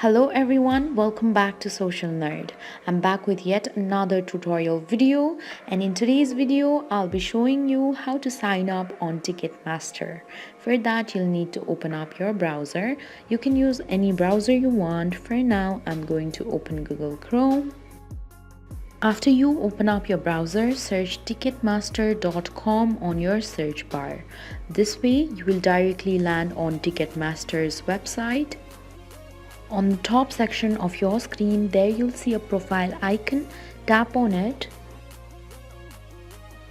Hello everyone, welcome back to Social Nerd. I'm back with yet another tutorial video, and in today's video I'll be showing you how to sign up on Ticketmaster. For that you'll need to open up your browser. You can use any browser you want. For now I'm going to open Google Chrome. After you open up your browser, search ticketmaster.com on your search bar. This way you will directly land on Ticketmaster's website. On the top section of your screen, there you'll see a profile icon. Tap on it.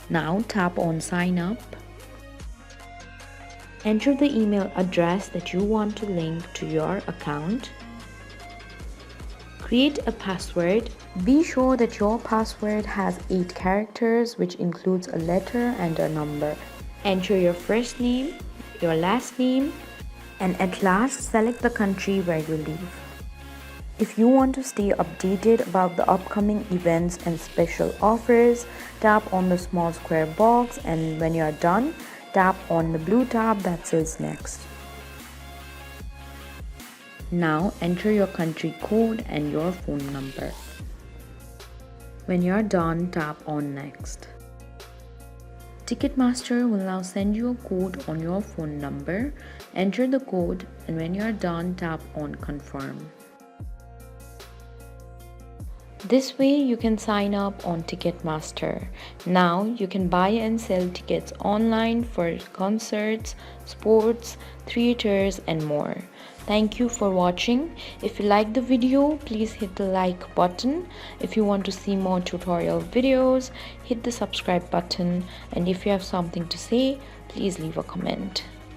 Now tap on sign up. Enter the email address that you want to link to your account. Create a password. Be sure that your password has 8 characters, which includes a letter and a number. Enter your first name, your last name, and at last select the country where you live. If you want to stay updated about the upcoming events and special offers, tap on the small square box, and when you are done, tap on the blue tab that says next. Now enter your country code and your phone number. When you are done, tap on next. Ticketmaster will now send you a code on your phone number. Enter the code, and when you are done, tap on confirm. This way you can sign up on Ticketmaster. Now you can buy and sell tickets online for concerts, sports, theaters and more. Thank you for watching. If you like the video, please hit the like button. If you want to see more tutorial videos, hit the subscribe button. And if you have something to say, please leave a comment.